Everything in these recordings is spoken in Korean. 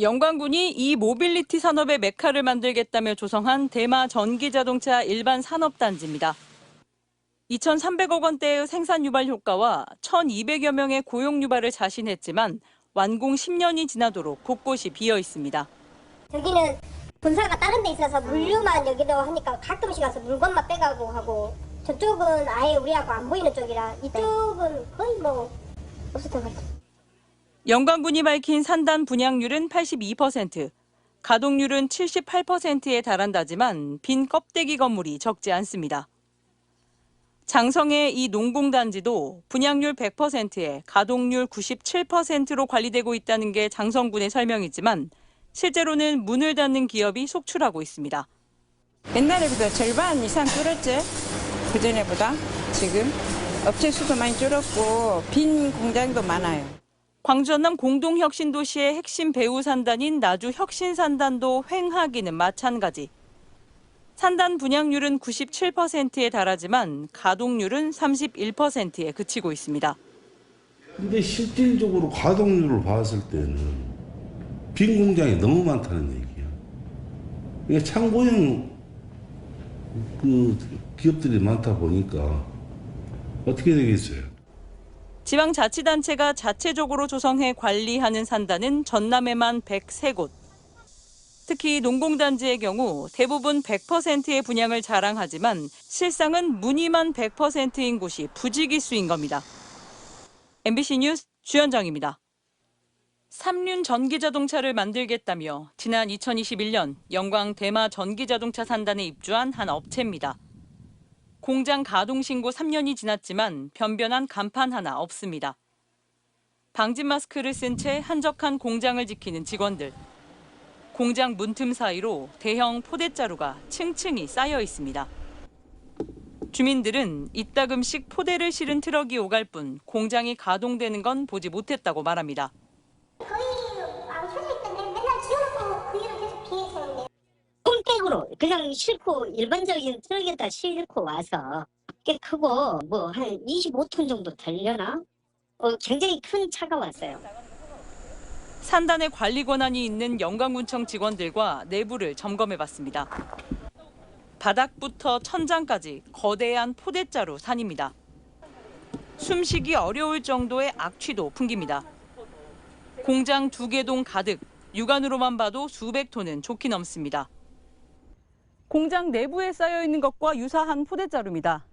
영광군이 이 모빌리티 산업의 메카를 만들겠다며 조성한 대마 전기자동차 일반 산업단지입니다. 2,300억 원대의 생산 유발 효과와 1,200여 명의 고용 유발을 자신했지만 완공 10년이 지나도록 곳곳이 비어 있습니다. 저기는 본사가 다른 데 있어서 물류만 여기도 하니까 가끔씩 가서 물건만 빼가고 하고, 저쪽은 아예 우리하고 안 보이는 쪽이라 이쪽은 거의 뭐 없었던 것 같아요. 영광군이 밝힌 산단 분양률은 82%, 가동률은 78%에 달한다지만 빈 껍데기 건물이 적지 않습니다. 장성의 이 농공단지도 분양률 100%에 가동률 97%로 관리되고 있다는 게 장성군의 설명이지만 실제로는 문을 닫는 기업이 속출하고 있습니다. 옛날에보다 절반 이상 줄었죠. 그전에보다 지금 업체 수도 많이 줄었고 빈 공장도 많아요. 광주 전남 공동혁신도시의 핵심 배후 산단인 나주 혁신산단도 횡하기는 마찬가지. 산단 분양률은 97%에 달하지만 가동률은 31%에 그치고 있습니다. 근데 실질적으로 가동률을 봤을 때는 빈 공장이 너무 많다는 얘기야. 그러니까 창고형 기업들이 많다 보니까 어떻게 되겠어요? 지방자치단체가 자체적으로 조성해 관리하는 산단은 전남에만 103곳. 특히 농공단지의 경우 대부분 100%의 분양을 자랑하지만 실상은 문의만 100%인 곳이 부지기수인 겁니다. MBC 뉴스 주현정입니다. 삼륜 전기자동차를 만들겠다며 지난 2021년 영광 대마 전기자동차 산단에 입주한 한 업체입니다. 공장 가동 신고 3년이 지났지만 변변한 간판 하나 없습니다. 방진 마스크를 쓴 채 한적한 공장을 지키는 직원들. 공장 문틈 사이로 대형 포대자루가 층층이 쌓여 있습니다. 주민들은 이따금씩 포대를 실은 트럭이 오갈 뿐 공장이 가동되는 건 보지 못했다고 말합니다. 거의 안 켜져 있던데 맨날 지어놓고 그 일을 계속 비해서. 홈백으로 그냥 싣고 일반적인 트럭에다 싣고 와서 꽤 크고 뭐 한 25톤 정도 되려나? 굉장히 큰 차가 왔어요. 산단의 관리 권한이 있는 영광군청 직원들과 내부를 점검해봤습니다. 바닥부터 천장까지 거대한 포대자루 산입니다. 숨쉬기 어려울 정도의 악취도 풍깁니다. 공장 2개 동 가득, 육안으로만 봐도 수백 톤은 좋게 넘습니다. 공장 내부에 쌓여있는 것과 유사한 포대자루입니다.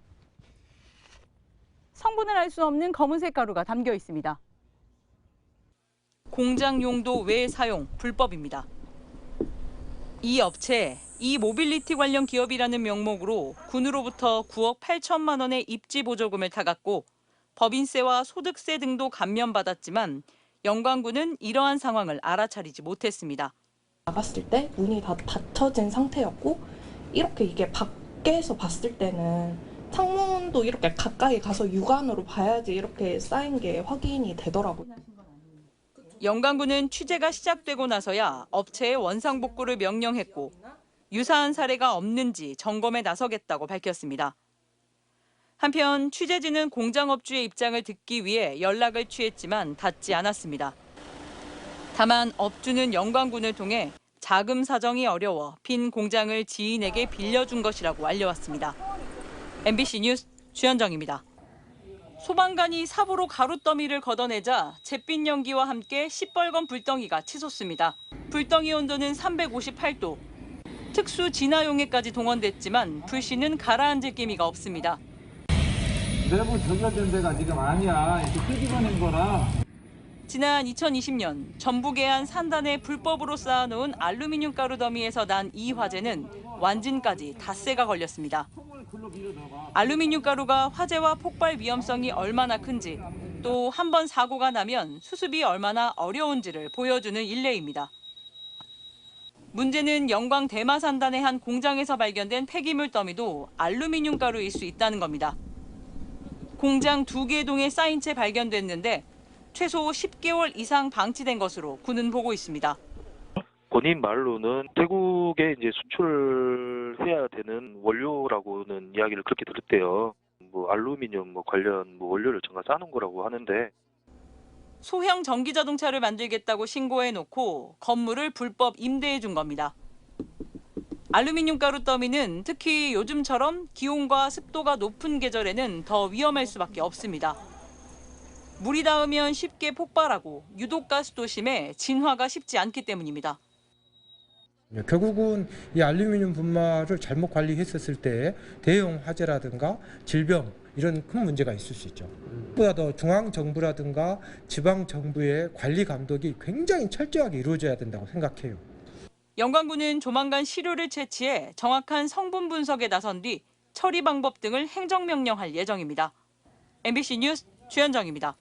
성분을 알 수 없는 검은색 가루가 담겨 있습니다. 공장 용도 외 사용 불법입니다. 이 업체, 이 모빌리티 관련 기업이라는 명목으로 군으로부터 9억 8천만 원의 입지 보조금을 타갔고 법인세와 소득세 등도 감면받았지만 영광군은 이러한 상황을 알아차리지 못했습니다. 나갔을 때 문이 다 닫혀진 상태였고 이렇게 이게 밖에서 봤을 때는 창문도 이렇게 가까이 가서 육안으로 봐야지 이렇게 쌓인 게 확인이 되더라고요. 영광군은 취재가 시작되고 나서야 업체에 원상복구를 명령했고 유사한 사례가 없는지 점검에 나서겠다고 밝혔습니다. 한편 취재진은 공장업주의 입장을 듣기 위해 연락을 취했지만 닿지 않았습니다. 다만 업주는 영광군을 통해 자금 사정이 어려워 빈 공장을 지인에게 빌려준 것이라고 알려왔습니다. MBC 뉴스 주현정입니다. 소방관이 삽으로 가루더미를 걷어내자 잿빛 연기와 함께 시뻘건 불덩이가 치솟습니다. 불덩이 온도는 358도. 특수 진화용해까지 동원됐지만 불씨는 가라앉을 기미가 없습니다. 내부 전달된 데가 지금 아니야. 이렇게 끄집어낸 거라. 지난 2020년 전북의 한 산단에 불법으로 쌓아놓은 알루미늄 가루 더미에서 난 이 화재는 완진까지 닷새가 걸렸습니다. 알루미늄 가루가 화재와 폭발 위험성이 얼마나 큰지, 또 한 번 사고가 나면 수습이 얼마나 어려운지를 보여주는 일례입니다. 문제는 영광 대마 산단의 한 공장에서 발견된 폐기물 더미도 알루미늄 가루일 수 있다는 겁니다. 공장 2개 동에 쌓인 채 발견됐는데 최소 10개월 이상 방치된 것으로 군은 보고 있습니다. 본인 말로는 태국에 이제 수출해야 되는 원료라고는 이야기를 그렇게 들었대요. 뭐 알루미늄 관련 원료를 정말 싸는 거라고 하는데. 소형 전기자동차를 만들겠다고 신고해놓고 건물을 불법 임대해 준 겁니다. 알루미늄 가루 더미는 특히 요즘처럼 기온과 습도가 높은 계절에는 더 위험할 수밖에 없습니다. 물이 닿으면 쉽게 폭발하고 유독가스도 심해 진화가 쉽지 않기 때문입니다. 결국은 이 알루미늄 분말을 잘못 관리했었을 때 대형 화재라든가 질병 이런 큰 문제가 있을 수 있죠. 보다 더 중앙 정부라든가 지방 정부의 관리 감독이 굉장히 철저하게 이루어져야 된다고 생각해요. 영광군은 조만간 시료를 채취해 정확한 성분 분석에 나선 뒤 처리 방법 등을 행정명령할 예정입니다. MBC 뉴스 주현정입니다.